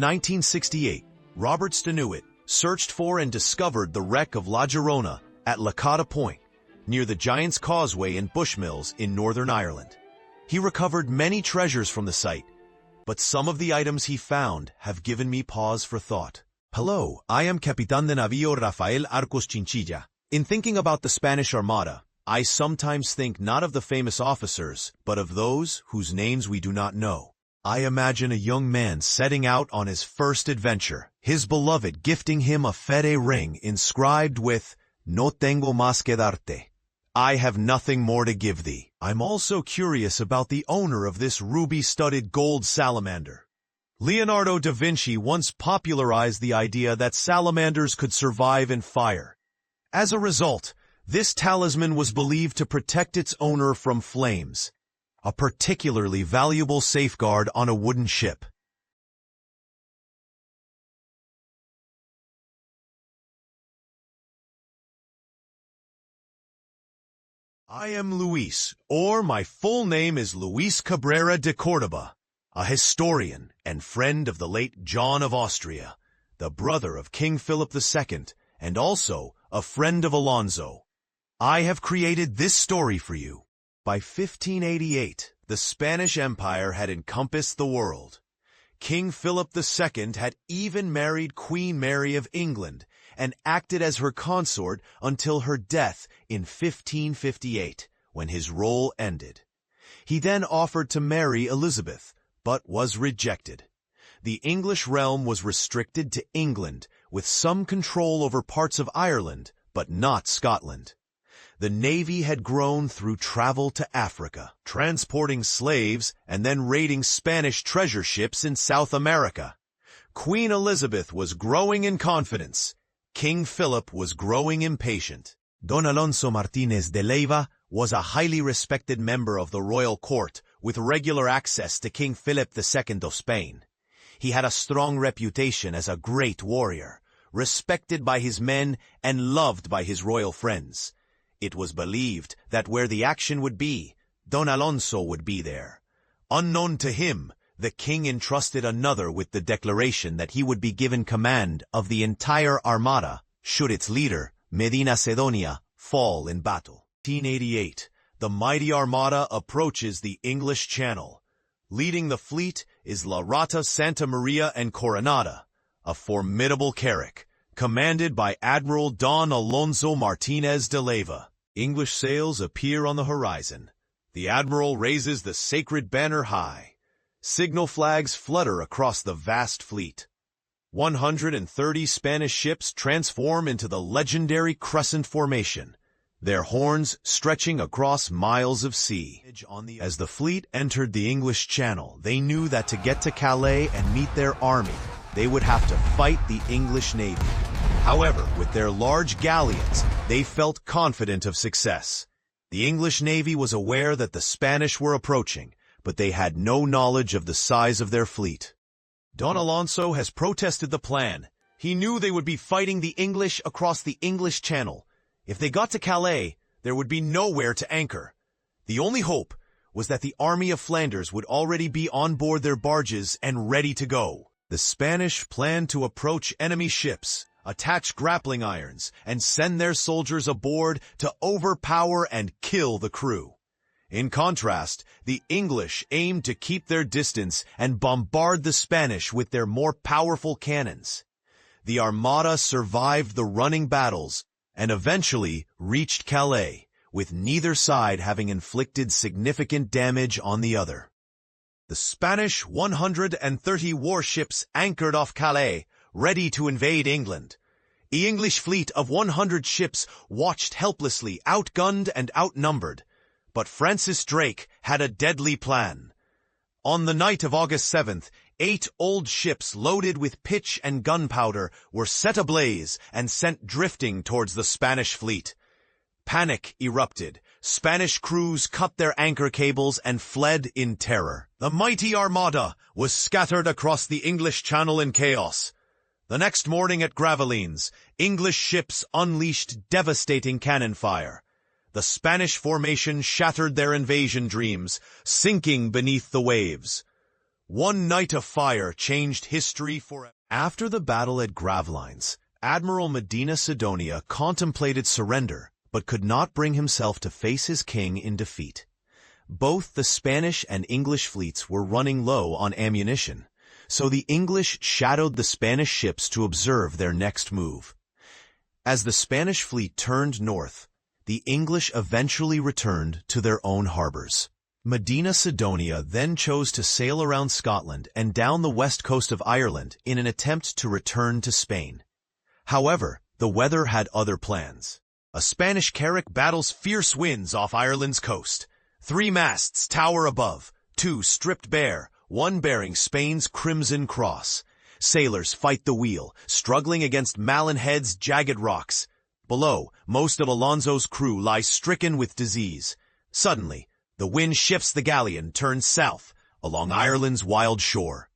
1968, Robert Stanuit searched for and discovered the wreck of La Girona at Lacada Point, near the Giant's Causeway in Bushmills in Northern Ireland. He recovered many treasures from the site, but some of the items he found have given me pause for thought. Hello, I am Capitán de Navío Rafael Arcos Chinchilla. In thinking about the Spanish Armada, I sometimes think not of the famous officers, but of those whose names we do not know. I imagine a young man setting out on his first adventure, his beloved gifting him a fede ring inscribed with, "No tengo más que darte." I have nothing more to give thee. I'm also curious about the owner of this ruby-studded gold salamander. Leonardo da Vinci once popularized the idea that salamanders could survive in fire. As a result, this talisman was believed to protect its owner from flames, a particularly valuable safeguard on a wooden ship. I am Luis, or my full name is Luis Cabrera de Córdoba, a historian and friend of the late John of Austria, the brother of King Philip II, and also a friend of Alonso. I have created this story for you. By 1588, the Spanish Empire had encompassed the world. King Philip II had even married Queen Mary of England and acted as her consort until her death in 1558, when his role ended. He then offered to marry Elizabeth, but was rejected. The English realm was restricted to England, with some control over parts of Ireland, but not Scotland. The navy had grown through travel to Africa, transporting slaves and then raiding Spanish treasure ships in South America. Queen Elizabeth was growing in confidence. King Philip was growing impatient. Don Alonso Martínez de Leiva was a highly respected member of the royal court with regular access to King Philip II of Spain. He had a strong reputation as a great warrior, respected by his men and loved by his royal friends. It was believed that where the action would be, Don Alonso would be there. Unknown to him, the king entrusted another with the declaration that he would be given command of the entire Armada, should its leader, Medina Sidonia, fall in battle. 1588, the mighty Armada approaches the English Channel. Leading the fleet is La Rata Santa Maria and Coronada, a formidable carrack, commanded by Admiral Don Alonso Martínez de Leiva. English sails appear on the horizon. The admiral raises the sacred banner high. Signal flags flutter across the vast fleet. 130 Spanish ships transform into the legendary crescent formation, their horns stretching across miles of sea. As the fleet entered the English Channel, they knew that to get to Calais and meet their army, they would have to fight the English Navy. However, with their large galleons, they felt confident of success. The English Navy was aware that the Spanish were approaching, but they had no knowledge of the size of their fleet. Don Alonso has protested the plan. He knew they would be fighting the English across the English Channel. If they got to Calais, there would be nowhere to anchor. The only hope was that the Army of Flanders would already be on board their barges and ready to go. The Spanish planned to approach enemy ships, attach grappling irons, and send their soldiers aboard to overpower and kill the crew. In contrast, the English aimed to keep their distance and bombard the Spanish with their more powerful cannons. The Armada survived the running battles and eventually reached Calais, with neither side having inflicted significant damage on the other. The Spanish 130 warships anchored off Calais, ready to invade England. The English fleet of 100 ships watched helplessly, outgunned and outnumbered. But Francis Drake had a deadly plan. On the night of August 7th, 8 old ships loaded with pitch and gunpowder were set ablaze and sent drifting towards the Spanish fleet. Panic erupted. Spanish crews cut their anchor cables and fled in terror. The mighty Armada was scattered across the English Channel in chaos. The next morning at Gravelines, English ships unleashed devastating cannon fire. The Spanish formation shattered their invasion dreams, sinking beneath the waves. One night of fire changed history forever. After the battle at Gravelines, Admiral Medina Sidonia contemplated surrender, but could not bring himself to face his king in defeat. Both the Spanish and English fleets were running low on ammunition, so the English shadowed the Spanish ships to observe their next move. As the Spanish fleet turned north, the English eventually returned to their own harbors. Medina Sidonia then chose to sail around Scotland and down the west coast of Ireland in an attempt to return to Spain. However, the weather had other plans. A Spanish carrack battles fierce winds off Ireland's coast. 3 masts tower above, 2 stripped bare, 1 bearing Spain's Crimson Cross. Sailors fight the wheel, struggling against Malin Head's jagged rocks. Below, most of Alonso's crew lie stricken with disease. Suddenly, the wind shifts, the galleon turns south along Ireland's wild shore.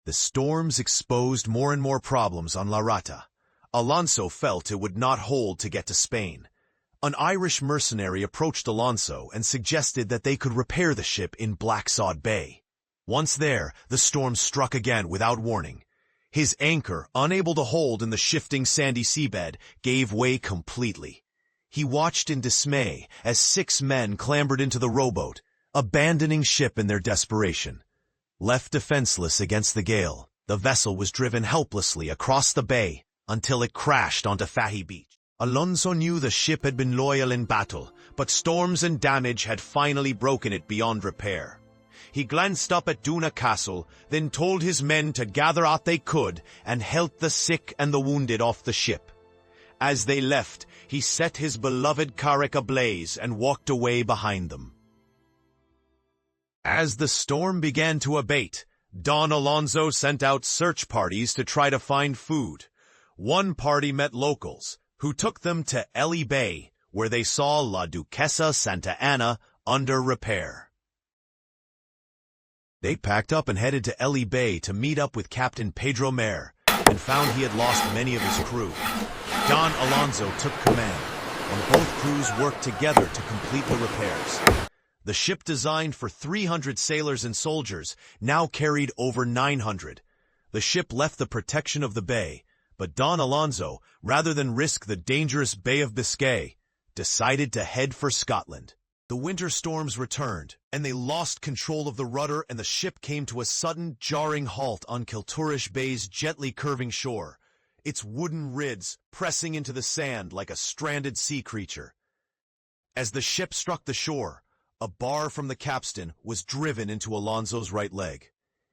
The storms exposed more and more problems on La Rata. Alonso felt it would not hold to get to Spain. An Irish mercenary approached Alonso and suggested that they could repair the ship in Blacksod Bay. Once there, the storm struck again without warning. His anchor, unable to hold in the shifting sandy seabed, gave way completely. He watched in dismay as 6 men clambered into the rowboat, abandoning ship in their desperation. Left defenseless against the gale, the vessel was driven helplessly across the bay until it crashed onto Fahy Beach. Alonso knew the ship had been loyal in battle, but storms and damage had finally broken it beyond repair. He glanced up at Duna Castle, then told his men to gather what they could and help the sick and the wounded off the ship. As they left, he set his beloved carrack ablaze and walked away behind them. As the storm began to abate, Don Alonso sent out search parties to try to find food. One party met locals, who took them to Ely Bay, where they saw La Duquesa Santa Ana under repair. They packed up and headed to Ely Bay to meet up with Captain Pedro Mer, and found he had lost many of his crew. Don Alonso took command, and both crews worked together to complete the repairs. The ship, designed for 300 sailors and soldiers, now carried over 900. The ship left the protection of the bay, but Don Alonso, rather than risk the dangerous Bay of Biscay, decided to head for Scotland. The winter storms returned, and they lost control of the rudder, and the ship came to a sudden, jarring halt on Kilturish Bay's gently curving shore, its wooden ribs pressing into the sand like a stranded sea creature. As the ship struck the shore, a bar from the capstan was driven into Alonso's right leg.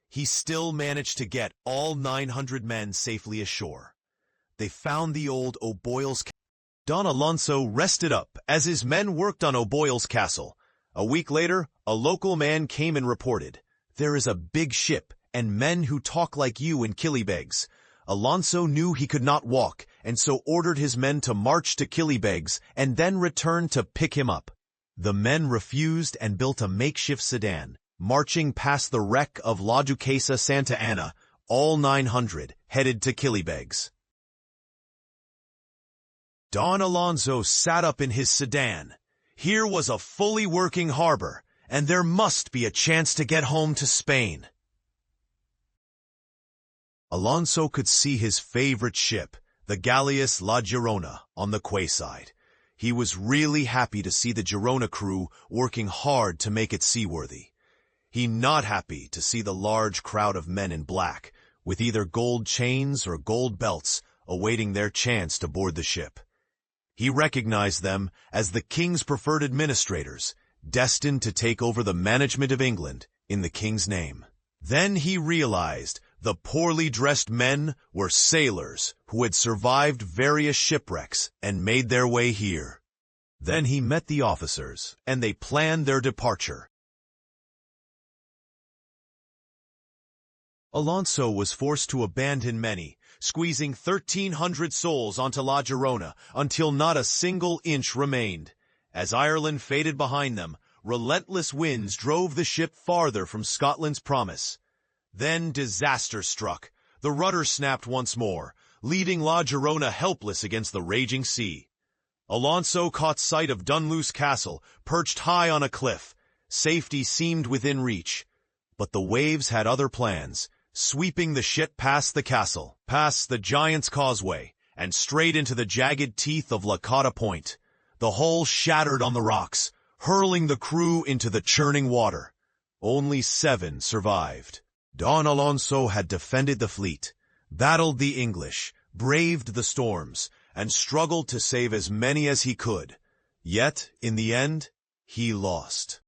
He still managed to get all 900 men safely ashore. They found the old O'Boyle's castle. Don Alonso rested up as his men worked on O'Boyle's castle. A week later, a local man came and reported, "There is a big ship and men who talk like you in Killybegs." Alonso knew he could not walk, and so ordered his men to march to Killybegs and then return to pick him up. The men refused and built a makeshift sedan, marching past the wreck of La Duquesa Santa Ana. All 900 headed to Killybegs. Don Alonso sat up in his sedan. Here was a fully working harbor, and there must be a chance to get home to Spain. Alonso could see his favorite ship, the galleass La Girona, on the quayside. He was really happy to see the Girona crew working hard to make it seaworthy. He not happy to see the large crowd of men in black, with either gold chains or gold belts, awaiting their chance to board the ship. He recognized them as the king's preferred administrators, destined to take over the management of England in the king's name. Then he realized the poorly dressed men were sailors who had survived various shipwrecks and made their way here. Then he met the officers, and they planned their departure. Alonso was forced to abandon many, squeezing 1,300 souls onto La Girona until not a single inch remained. As Ireland faded behind them, relentless winds drove the ship farther from Scotland's promise. Then disaster struck. The rudder snapped once more, leaving La Girona helpless against the raging sea. Alonso caught sight of Dunluce Castle, perched high on a cliff. Safety seemed within reach. But the waves had other plans, sweeping the ship past the castle, past the Giant's Causeway, and straight into the jagged teeth of La Cota Point. The hull shattered on the rocks, hurling the crew into the churning water. Only 7 survived. Don Alonso had defended the fleet, battled the English, braved the storms, and struggled to save as many as he could. Yet, in the end, he lost.